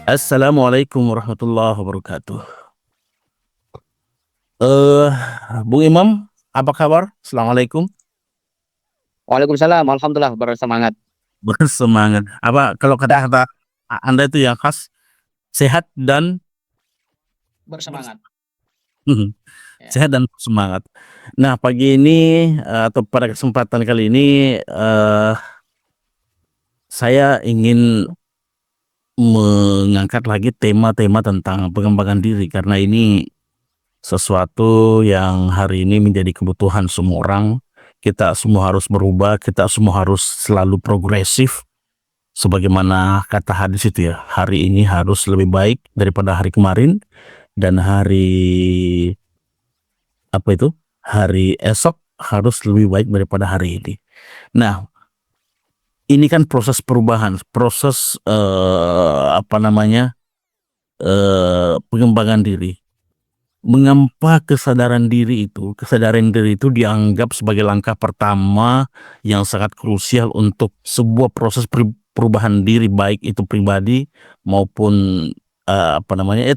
Assalamualaikum warahmatullahi wabarakatuh. Eh, Bung Imam, apa kabar? Assalamualaikum. Waalaikumsalam, alhamdulillah bersemangat. Bersemangat. Apa kalau Ya, kata-kata Anda itu yang khas sehat dan bersemangat. Ya. sehat dan semangat. Nah, pagi ini atau pada kesempatan kali ini saya ingin mengangkat lagi tema-tema tentang pengembangan diri karena ini sesuatu yang hari ini menjadi kebutuhan semua orang. Kita semua harus berubah, kita semua harus selalu progresif. Sebagaimana kata hadis itu ya, hari ini harus lebih baik daripada hari kemarin dan hari esok harus lebih baik daripada hari ini. Nah, ini kan proses perubahan, proses pengembangan diri. Mengapa kesadaran diri itu dianggap sebagai langkah pertama yang sangat krusial untuk sebuah proses perubahan diri, baik itu pribadi maupun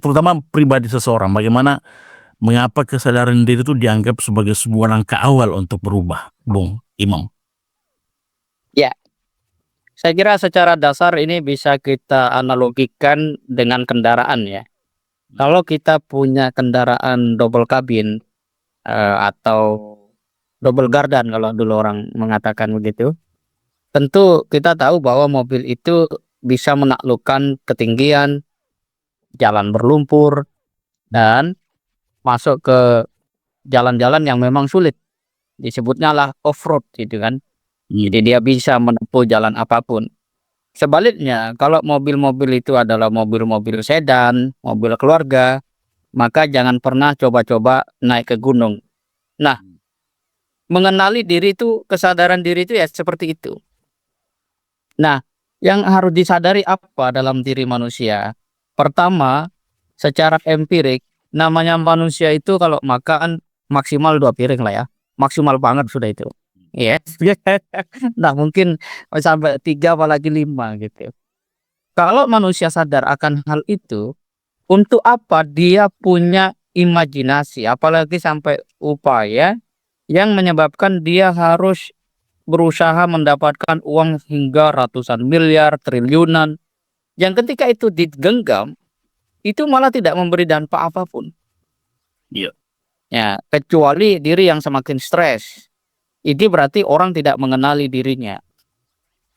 terutama pribadi seseorang. Mengapa kesadaran diri itu dianggap sebagai sebuah langkah awal untuk berubah, Bung Imam? Ya, saya kira secara dasar ini bisa kita analogikan dengan kendaraan ya. Kalau kita punya kendaraan double kabin atau double gardan kalau dulu orang mengatakan begitu, tentu kita tahu bahwa mobil itu bisa menaklukkan ketinggian, jalan berlumpur, dan masuk ke jalan-jalan yang memang sulit. Disebutnya lah off-road gitu kan. Jadi dia bisa menempuh jalan apapun. Sebaliknya, kalau mobil-mobil itu adalah mobil-mobil sedan, mobil keluarga, maka jangan pernah coba-coba naik ke gunung. Nah, mengenali diri itu, kesadaran diri itu ya seperti itu. Nah, yang harus disadari apa dalam diri manusia? Pertama, secara empirik, namanya manusia itu kalau makan maksimal 2 piring lah ya. Maksimal banget sudah itu. Iya. Nah, mungkin sampai 3 apalagi 5 gitu. Kalau manusia sadar akan hal itu, untuk apa dia punya imajinasi, apalagi sampai upaya yang menyebabkan dia harus berusaha mendapatkan uang hingga ratusan miliar, triliunan, yang ketika itu digenggam, itu malah tidak memberi dampak apapun. Iya. Ya, kecuali diri yang semakin stres. Ini berarti orang tidak mengenali dirinya.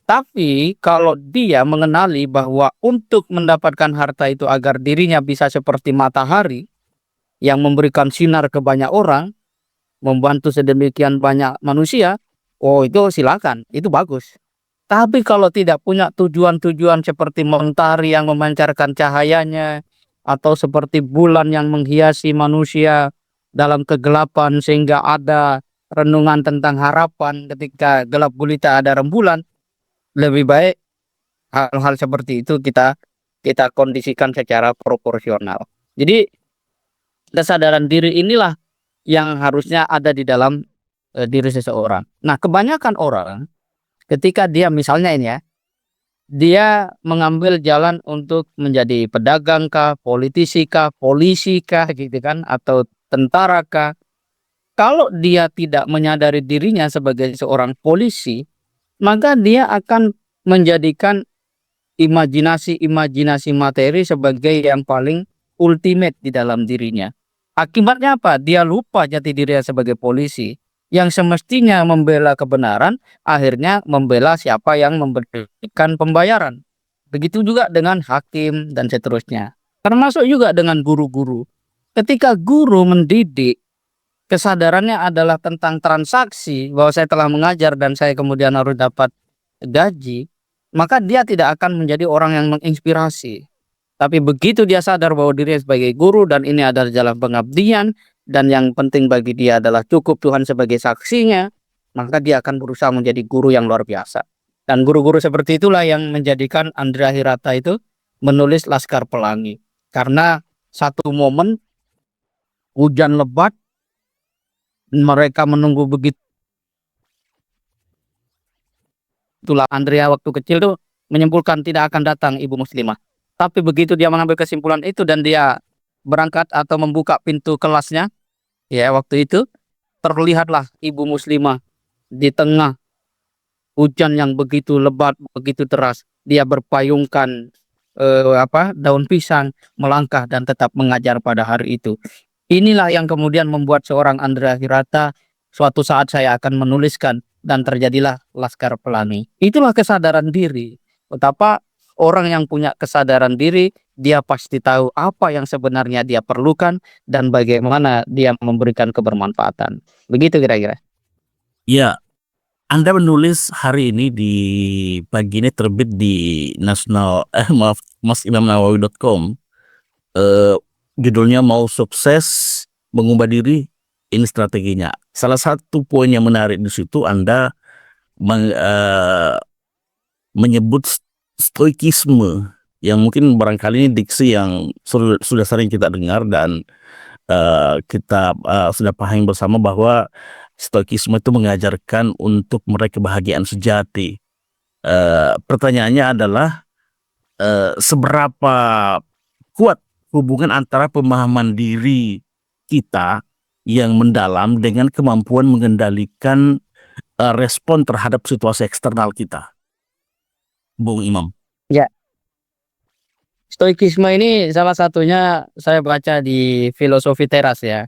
Tapi kalau dia mengenali bahwa untuk mendapatkan harta itu agar dirinya bisa seperti matahari yang memberikan sinar ke banyak orang, membantu sedemikian banyak manusia, oh itu silakan, itu bagus. Tapi kalau tidak punya tujuan-tujuan seperti mentari yang memancarkan cahayanya, atau seperti bulan yang menghiasi manusia dalam kegelapan sehingga ada renungan tentang harapan ketika gelap gulita ada rembulan, lebih baik hal-hal seperti itu kita kondisikan secara proporsional. Jadi kesadaran diri inilah yang harusnya ada di dalam diri seseorang. Nah, kebanyakan orang ketika dia misalnya ini ya, dia mengambil jalan untuk menjadi pedagang kah, politisi kah, polisi kah gitu kan, atau tentara kah. Kalau dia tidak menyadari dirinya sebagai seorang polisi, maka dia akan menjadikan imajinasi materi sebagai yang paling ultimate di dalam dirinya. Akibatnya apa? Dia lupa jati dirinya sebagai polisi. Yang semestinya membela kebenaran, akhirnya membela siapa yang memberikan pembayaran. Begitu juga dengan hakim dan seterusnya. Termasuk juga dengan guru-guru. Ketika guru mendidik, kesadarannya adalah tentang transaksi, bahwa saya telah mengajar dan saya kemudian harus dapat gaji, maka dia tidak akan menjadi orang yang menginspirasi. Tapi begitu dia sadar bahwa dirinya sebagai guru dan ini adalah jalan pengabdian, dan yang penting bagi dia adalah cukup Tuhan sebagai saksinya, maka dia akan berusaha menjadi guru yang luar biasa. Dan guru-guru seperti itulah yang menjadikan Andrea Hirata itu menulis Laskar Pelangi. Karena satu momen hujan lebat, mereka menunggu begitu. Itulah Andrea waktu kecil tuh menyimpulkan tidak akan datang ibu muslimah. Tapi begitu dia mengambil kesimpulan itu dan dia berangkat atau membuka pintu kelasnya, ya waktu itu terlihatlah ibu muslimah di tengah hujan yang begitu lebat, begitu deras. Dia berpayungkan daun pisang, melangkah dan tetap mengajar pada hari itu. Inilah yang kemudian membuat seorang Andrea Hirata, suatu saat saya akan menuliskan dan terjadilah Laskar Pelangi. Itulah kesadaran diri. Betapa orang yang punya kesadaran diri, dia pasti tahu apa yang sebenarnya dia perlukan dan bagaimana dia memberikan kebermanfaatan. Begitu kira-kira. Ya, Anda menulis hari ini di pagi ini terbit di maaf, masimamnawawi.com. Judulnya mau sukses mengubah diri, ini strateginya. Salah satu poin yang menarik di situ Anda menyebut stoikisme, yang mungkin barangkali ini diksi yang sudah sering kita dengar dan kita sudah pahami bersama bahwa stoikisme itu mengajarkan untuk meraih kebahagiaan sejati. Pertanyaannya adalah seberapa kuat hubungan antara pemahaman diri kita yang mendalam dengan kemampuan mengendalikan respon terhadap situasi eksternal kita, Bung Imam. Ya, stoikisme ini salah satunya saya baca di Filosofi Teras ya,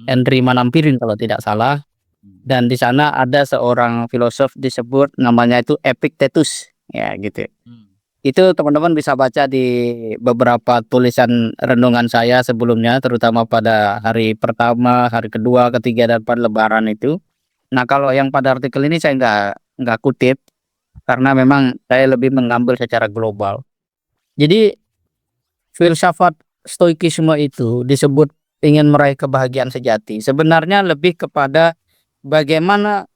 Henry Manampirin kalau tidak salah. Dan di sana ada seorang filosof disebut namanya itu Epictetus, ya gitu. Itu teman-teman bisa baca di beberapa tulisan renungan saya sebelumnya, terutama pada hari pertama, hari kedua, ketiga, dan pada Lebaran itu. Nah, kalau yang pada artikel ini saya nggak kutip karena memang saya lebih mengambil secara global. Jadi filsafat stoikisme itu disebut ingin meraih kebahagiaan sejati. Sebenarnya lebih kepada bagaimana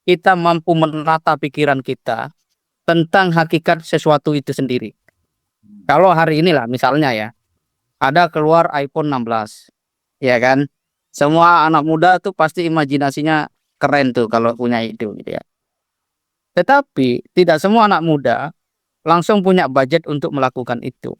kita mampu menata pikiran kita tentang hakikat sesuatu itu sendiri. Kalau hari inilah misalnya ya, ada keluar iPhone 16, ya kan? Semua anak muda tuh pasti imajinasinya keren tuh kalau punya itu gitu ya. Tetapi tidak semua anak muda langsung punya budget untuk melakukan itu.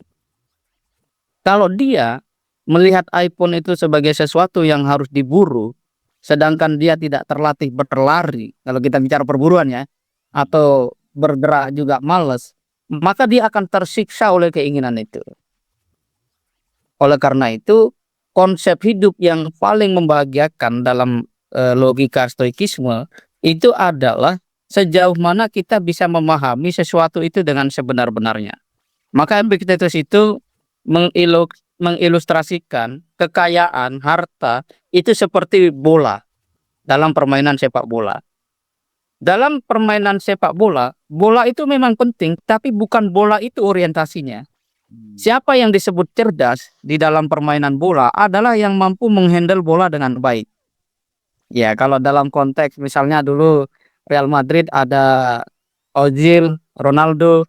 Kalau dia melihat iPhone itu sebagai sesuatu yang harus diburu, sedangkan dia tidak terlatih berlari, kalau kita bicara perburuan ya, atau bergerak juga males, maka dia akan tersiksa oleh keinginan itu. Oleh karena itu, konsep hidup yang paling membahagiakan dalam logika stoikisme itu adalah sejauh mana kita bisa memahami sesuatu itu dengan sebenar-benarnya. Maka Epictetus itu mengilustrasikan kekayaan harta itu seperti bola dalam permainan sepak bola. Dalam permainan sepak bola, bola itu memang penting, tapi bukan bola itu orientasinya. Siapa yang disebut cerdas di dalam permainan bola adalah yang mampu menghandle bola dengan baik. Ya, kalau dalam konteks misalnya dulu Real Madrid ada Ozil, Ronaldo.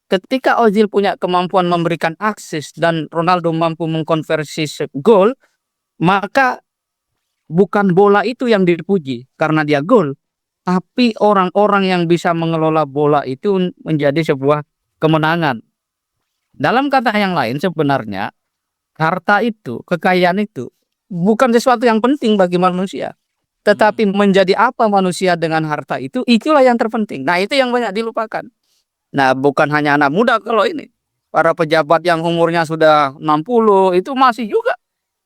Ketika Ozil punya kemampuan memberikan akses dan Ronaldo mampu mengkonversi gol, maka bukan bola itu yang dipuji karena dia gol, tapi orang-orang yang bisa mengelola bola itu menjadi sebuah kemenangan. Dalam kata yang lain sebenarnya harta itu, kekayaan itu bukan sesuatu yang penting bagi manusia. Tetapi menjadi apa manusia dengan harta itu, itulah yang terpenting. Nah, itu yang banyak dilupakan. Nah, bukan hanya anak muda kalau ini. Para pejabat yang umurnya sudah 60 itu masih juga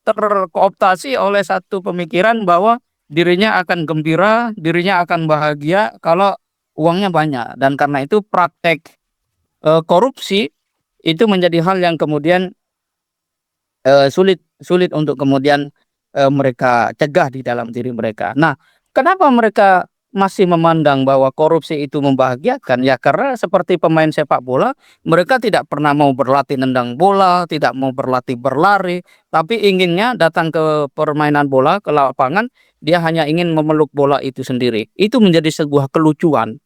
terkooptasi oleh satu pemikiran bahwa dirinya akan gembira, dirinya akan bahagia kalau uangnya banyak. Dan karena itu praktek korupsi itu menjadi hal yang kemudian sulit untuk kemudian mereka cegah di dalam diri mereka. Nah, kenapa mereka masih memandang bahwa korupsi itu membahagiakan? Ya karena seperti pemain sepak bola, mereka tidak pernah mau berlatih nendang bola, tidak mau berlatih berlari, tapi inginnya datang ke permainan bola, ke lapangan, dia hanya ingin memeluk bola itu sendiri. Itu menjadi sebuah kelucuan.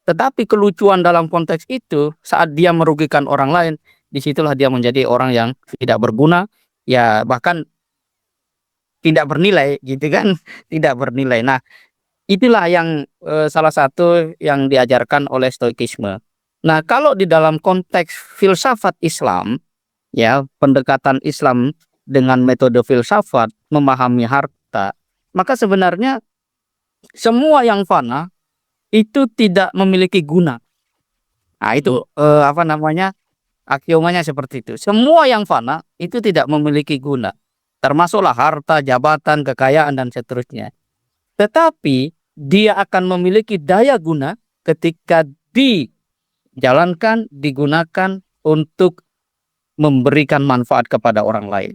Tetapi kelucuan dalam konteks itu saat dia merugikan orang lain, disitulah dia menjadi orang yang tidak berguna, ya bahkan tidak bernilai gitu kan, tidak bernilai. Nah, itulah yang salah satu yang diajarkan oleh Stoikisme. Nah, kalau di dalam konteks filsafat Islam, ya, pendekatan Islam dengan metode filsafat memahami harta, maka sebenarnya semua yang fana itu tidak memiliki guna. Nah, itu apa namanya? Aksiomanya seperti itu. Semua yang fana itu tidak memiliki guna. Termasuklah harta, jabatan, kekayaan dan seterusnya. Tetapi dia akan memiliki daya guna ketika dijalankan, digunakan untuk memberikan manfaat kepada orang lain.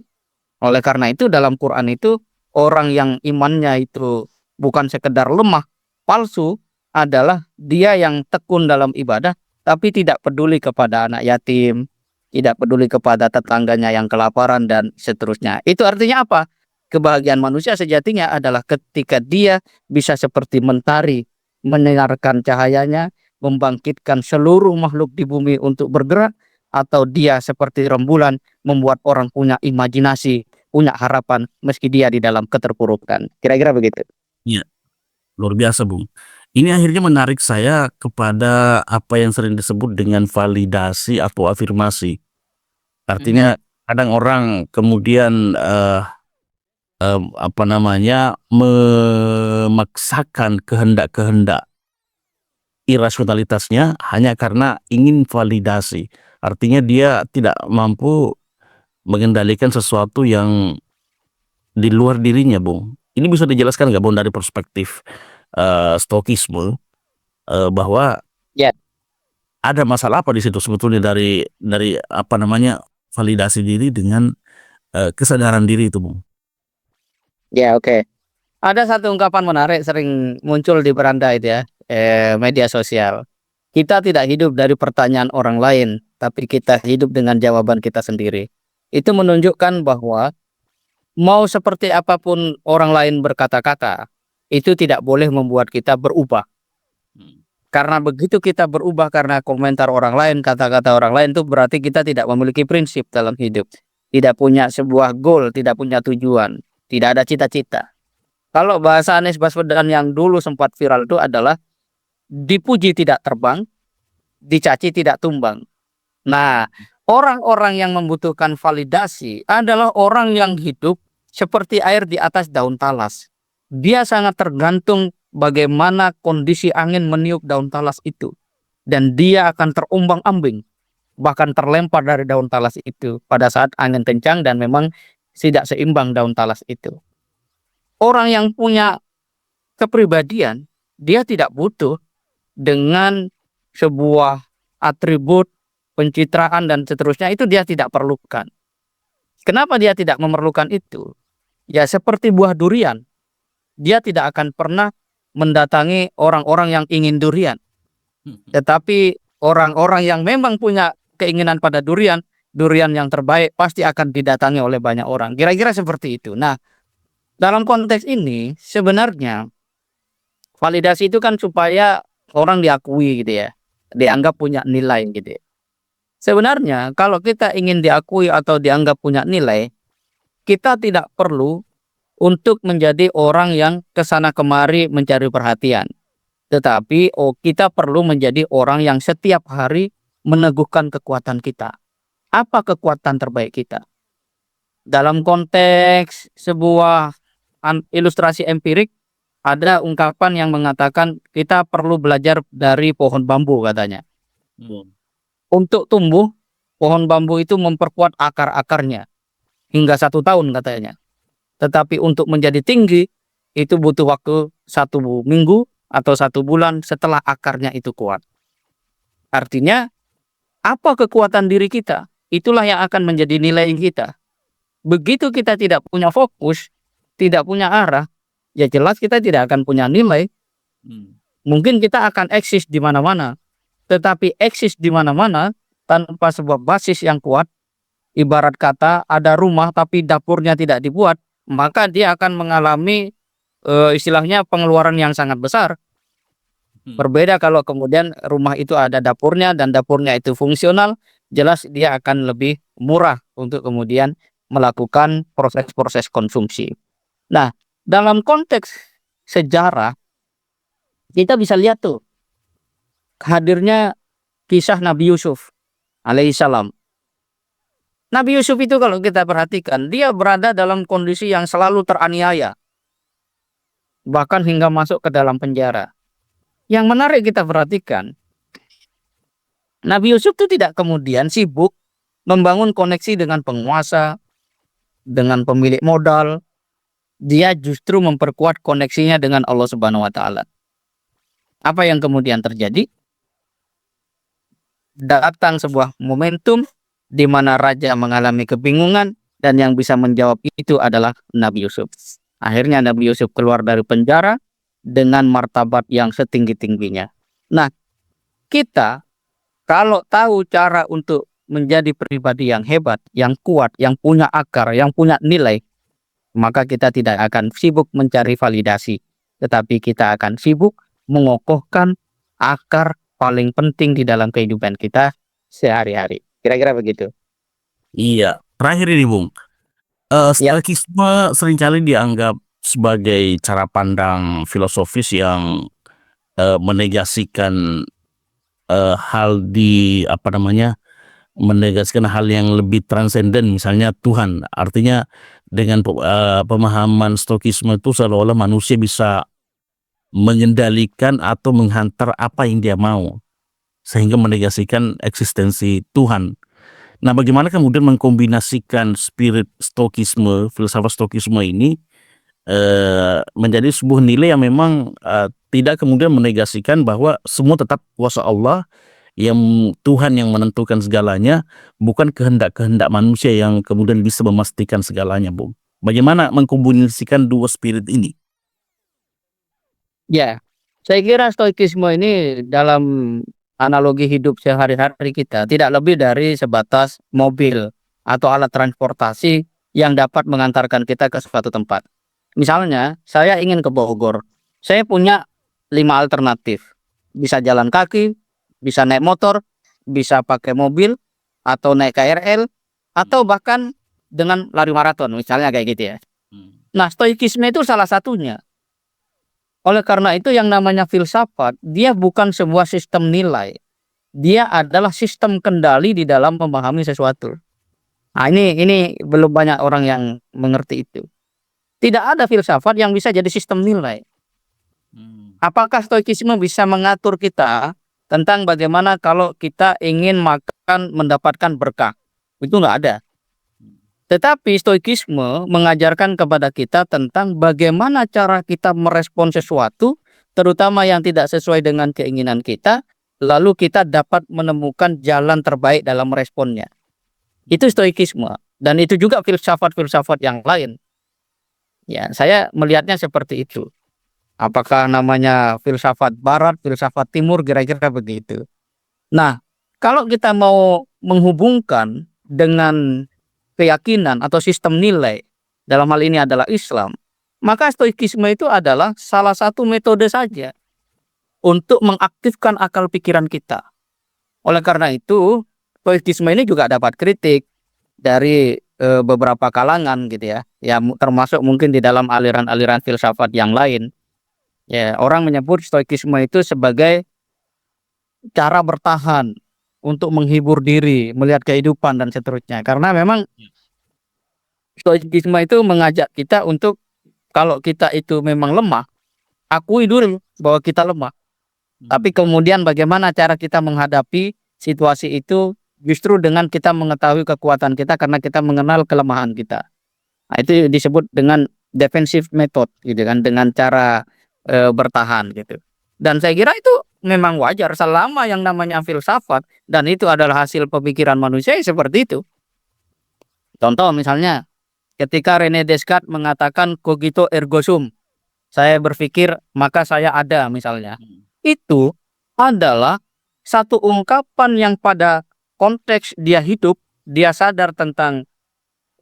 Oleh karena itu dalam Quran itu orang yang imannya itu bukan sekedar lemah, palsu, adalah dia yang tekun dalam ibadah tapi tidak peduli kepada anak yatim, tidak peduli kepada tetangganya yang kelaparan dan seterusnya. Itu artinya apa? Kebahagiaan manusia sejatinya adalah ketika dia bisa seperti mentari, menyinarkan cahayanya, membangkitkan seluruh makhluk di bumi untuk bergerak, atau dia seperti rembulan, membuat orang punya imajinasi, punya harapan meski dia di dalam keterpurukan. Kira-kira begitu. Iya, luar biasa, Bung. Ini akhirnya menarik saya kepada apa yang sering disebut dengan validasi atau afirmasi. Artinya kadang orang kemudian apa namanya, memaksakan kehendak-kehendak irasionalitasnya hanya karena ingin validasi. Artinya dia tidak mampu mengendalikan sesuatu yang di luar dirinya, Bung. Ini bisa dijelaskan nggak, Bung, dari perspektif Stoikisme, bahwa Ya. ada masalah apa di situ sebetulnya dari apa namanya, validasi diri dengan kesadaran diri itu, Bung? Ya, oke. Ada satu ungkapan menarik sering muncul di beranda itu ya, media sosial. Kita tidak hidup dari pertanyaan orang lain, tapi kita hidup dengan jawaban kita sendiri. Itu menunjukkan bahwa mau seperti apapun orang lain berkata-kata, itu tidak boleh membuat kita berubah. Karena begitu kita berubah karena komentar orang lain, kata-kata orang lain, itu berarti kita tidak memiliki prinsip dalam hidup. Tidak punya sebuah goal, tidak punya tujuan, tidak ada cita-cita. Kalau bahasa Anies Baswedan yang dulu sempat viral itu adalah dipuji tidak terbang, dicaci tidak tumbang. Nah, orang-orang yang membutuhkan validasi adalah orang yang hidup seperti air di atas daun talas. Dia sangat tergantung bagaimana kondisi angin meniup daun talas itu. Dan dia akan terombang-ambing, bahkan terlempar dari daun talas itu pada saat angin kencang dan memang tidak seimbang daun talas itu. Orang yang punya kepribadian, dia tidak butuh dengan sebuah atribut pencitraan dan seterusnya, itu dia tidak perlukan. Kenapa dia tidak memerlukan itu? Ya seperti buah durian. Dia tidak akan pernah mendatangi orang-orang yang ingin durian. Tetapi orang-orang yang memang punya keinginan pada durian, durian yang terbaik pasti akan didatangi oleh banyak orang. Kira-kira seperti itu. Nah, dalam konteks ini sebenarnya validasi itu kan supaya orang diakui gitu ya, dianggap punya nilai gitu ya. Sebenarnya kalau kita ingin diakui atau dianggap punya nilai, kita tidak perlu untuk menjadi orang yang kesana kemari mencari perhatian. Tetapi kita perlu menjadi orang yang setiap hari meneguhkan kekuatan kita. Apa kekuatan terbaik kita? Dalam konteks sebuah ilustrasi empirik, ada ungkapan yang mengatakan kita perlu belajar dari pohon bambu katanya. Untuk tumbuh, pohon bambu itu memperkuat akar-akarnya hingga 1 tahun katanya. Tetapi untuk menjadi tinggi, itu butuh waktu 1 minggu atau 1 bulan setelah akarnya itu kuat. Artinya, apa kekuatan diri kita? Itulah yang akan menjadi nilai kita. Begitu kita tidak punya fokus, tidak punya arah, ya jelas kita tidak akan punya nilai. Mungkin kita akan eksis di mana-mana, tetapi eksis di mana-mana tanpa sebuah basis yang kuat, ibarat kata ada rumah tapi dapurnya tidak dibuat, maka dia akan mengalami istilahnya pengeluaran yang sangat besar. Berbeda kalau kemudian rumah itu ada dapurnya dan dapurnya itu fungsional, jelas dia akan lebih murah untuk kemudian melakukan proses-proses konsumsi. Nah, dalam konteks sejarah kita bisa lihat tuh hadirnya kisah Nabi Yusuf alaihissalam. Nabi Yusuf itu kalau kita perhatikan, dia berada dalam kondisi yang selalu teraniaya, bahkan hingga masuk ke dalam penjara. Yang menarik kita perhatikan, Nabi Yusuf itu tidak kemudian sibuk membangun koneksi dengan penguasa, dengan pemilik modal. Dia justru memperkuat koneksinya dengan Allah Subhanahu wa Ta'ala. Apa yang kemudian terjadi? Datang sebuah momentum di mana raja mengalami kebingungan, dan yang bisa menjawab itu adalah Nabi Yusuf. Akhirnya Nabi Yusuf keluar dari penjara dengan martabat yang setinggi-tingginya. Nah, kita kalau tahu cara untuk menjadi pribadi yang hebat, yang kuat, yang punya akar, yang punya nilai, maka kita tidak akan sibuk mencari validasi, tetapi kita akan sibuk mengokohkan akar paling penting di dalam kehidupan kita sehari-hari. Kira-kira begitu. Iya, terakhir ini Bung, Ya. stoikisme seringkali dianggap sebagai cara pandang filosofis yang menegasikan hal di apa namanya, menegasikan hal yang lebih transenden, misalnya Tuhan. Artinya dengan pemahaman stoikisme itu seolah-olah manusia bisa mengendalikan atau menghantar apa yang dia mau, sehingga menegasikan eksistensi Tuhan. Nah, bagaimana kemudian mengkombinasikan spirit stoikisme, filsafat stoikisme ini menjadi sebuah nilai yang memang tidak kemudian menegasikan bahwa semua tetap kuasa Allah, yang Tuhan yang menentukan segalanya, bukan kehendak-kehendak manusia yang kemudian bisa memastikan segalanya, Bung. Bagaimana mengkombinasikan dua spirit ini? Ya, saya kira stoikisme ini dalam analogi hidup sehari-hari kita tidak lebih dari sebatas mobil atau alat transportasi yang dapat mengantarkan kita ke suatu tempat. Misalnya, saya ingin ke Bogor. Saya punya 5 alternatif. Bisa jalan kaki, bisa naik motor, bisa pakai mobil, atau naik KRL, atau bahkan dengan lari maraton, misalnya kayak gitu ya. Nah, stoikisme itu salah satunya. Oleh karena itu yang namanya filsafat, dia bukan sebuah sistem nilai. Dia adalah sistem kendali di dalam memahami sesuatu. Nah, ini belum banyak orang yang mengerti itu. Tidak ada filsafat yang bisa jadi sistem nilai. Apakah stoikisme bisa mengatur kita tentang bagaimana kalau kita ingin makan mendapatkan berkah? Itu nggak ada. Tetapi stoikisme mengajarkan kepada kita tentang bagaimana cara kita merespon sesuatu, terutama yang tidak sesuai dengan keinginan kita, lalu kita dapat menemukan jalan terbaik dalam meresponnya. Itu stoikisme, dan itu juga filsafat-filsafat yang lain. Ya, saya melihatnya seperti itu. Apakah namanya filsafat barat, filsafat timur, kira-kira begitu. Nah, kalau kita mau menghubungkan dengan keyakinan atau sistem nilai, dalam hal ini adalah Islam, maka stoikisme itu adalah salah satu metode saja untuk mengaktifkan akal pikiran kita. Oleh karena itu, stoikisme ini juga dapat kritik dari beberapa kalangan gitu ya, termasuk mungkin di dalam aliran-aliran filsafat yang lain. Ya, orang menyebut stoikisme itu sebagai cara bertahan untuk menghibur diri, melihat kehidupan dan seterusnya. Karena memang stoikisme itu mengajak kita untuk kalau kita itu memang lemah, akui dulu bahwa kita lemah. Tapi kemudian bagaimana cara kita menghadapi situasi itu justru dengan kita mengetahui kekuatan kita karena kita mengenal kelemahan kita. Nah, itu disebut dengan defensive method gitu kan, dengan cara bertahan gitu. Dan saya kira itu memang wajar selama yang namanya filsafat dan itu adalah hasil pemikiran manusia seperti itu. Contoh misalnya ketika Rene Descartes mengatakan cogito ergo sum, saya berpikir maka saya ada misalnya. Itu adalah satu ungkapan yang pada konteks dia hidup, dia sadar tentang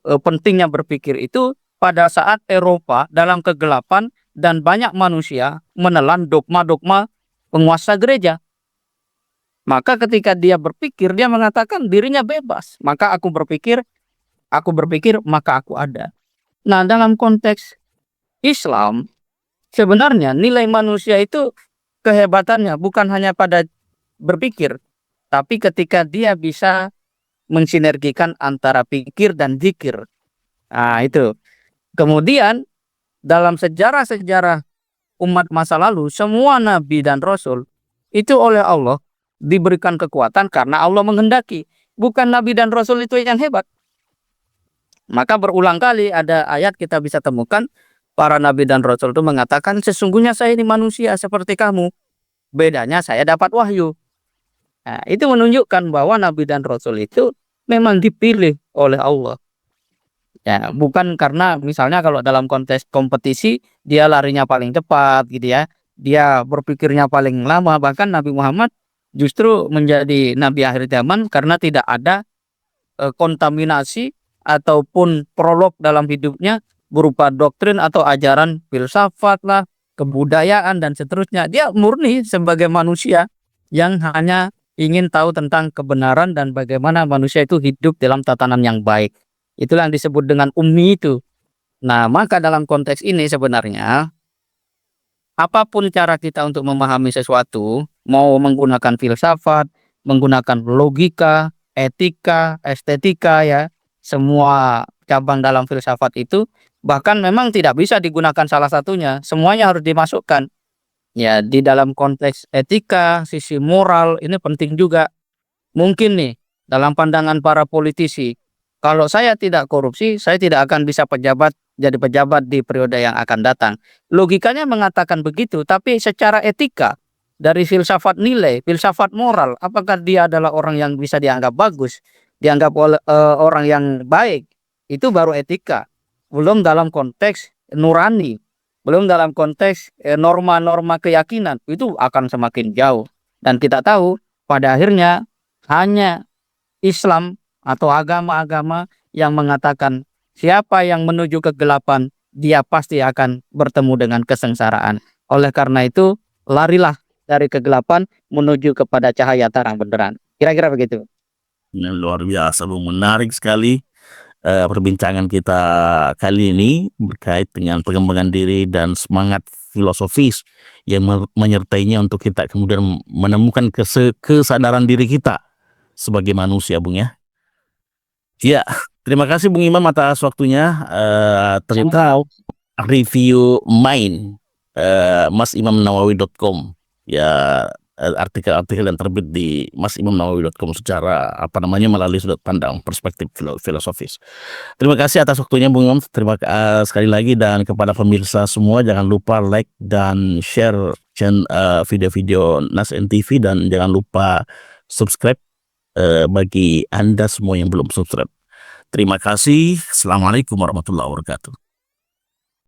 pentingnya berpikir itu pada saat Eropa dalam kegelapan dan banyak manusia menelan dogma-dogma penguasa gereja. Maka ketika dia berpikir, dia mengatakan dirinya bebas. Maka aku berpikir, maka aku ada. Nah, dalam konteks Islam, sebenarnya nilai manusia itu kehebatannya bukan hanya pada berpikir, tapi ketika dia bisa mensinergikan antara pikir dan zikir. Nah, itu. Kemudian dalam sejarah-sejarah umat masa lalu, semua nabi dan rasul itu oleh Allah diberikan kekuatan karena Allah menghendaki. Bukan nabi dan rasul itu yang hebat. Maka berulang kali ada ayat kita bisa temukan para nabi dan rasul itu mengatakan, sesungguhnya saya ini manusia seperti kamu. Bedanya saya dapat wahyu. Nah, itu menunjukkan bahwa nabi dan rasul itu memang dipilih oleh Allah. Ya, bukan karena misalnya kalau dalam konteks kompetisi dia larinya paling cepat gitu ya. Dia berpikirnya paling lama, bahkan Nabi Muhammad justru menjadi nabi akhir zaman karena tidak ada kontaminasi ataupun prolog dalam hidupnya berupa doktrin atau ajaran filsafat lah, kebudayaan dan seterusnya. Dia murni sebagai manusia yang hanya ingin tahu tentang kebenaran dan bagaimana manusia itu hidup dalam tatanan yang baik. Itulah yang disebut dengan ummi itu. Nah, maka dalam konteks ini sebenarnya apapun cara kita untuk memahami sesuatu, mau menggunakan filsafat, menggunakan logika, etika, estetika ya, semua cabang dalam filsafat itu bahkan memang tidak bisa digunakan salah satunya, semuanya harus dimasukkan. Ya, di dalam konteks etika, sisi moral ini penting juga. Mungkin nih dalam pandangan para politisi, kalau saya tidak korupsi, saya tidak akan bisa jadi pejabat di periode yang akan datang. Logikanya mengatakan begitu, tapi secara etika, dari filsafat nilai, filsafat moral, apakah dia adalah orang yang bisa dianggap bagus, dianggap orang yang baik, itu baru etika. Belum dalam konteks nurani, belum dalam konteks norma-norma keyakinan, itu akan semakin jauh. Dan kita tahu pada akhirnya hanya Islam atau agama-agama yang mengatakan siapa yang menuju kegelapan, dia pasti akan bertemu dengan kesengsaraan. Oleh karena itu, larilah dari kegelapan menuju kepada cahaya terang benderang. Kira-kira begitu. Ini luar biasa, Bung. Menarik sekali perbincangan kita kali ini berkait dengan pengembangan diri dan semangat filosofis yang menyertainya untuk kita kemudian menemukan kesadaran diri kita sebagai manusia, Bung ya. Ya, terima kasih Bung Imam atas waktunya. Ternyata review main masimamnawawi.com ya, artikel-artikel yang terbit di masimamnawawi.com secara melalui sudut pandang perspektif filosofis. Terima kasih atas waktunya Bung Imam. Terima kasih sekali lagi, dan kepada pemirsa semua jangan lupa like dan share video-video Nas NTV, dan jangan lupa subscribe bagi Anda semua yang belum subscribe. Terima kasih. Assalamualaikum warahmatullahi wabarakatuh.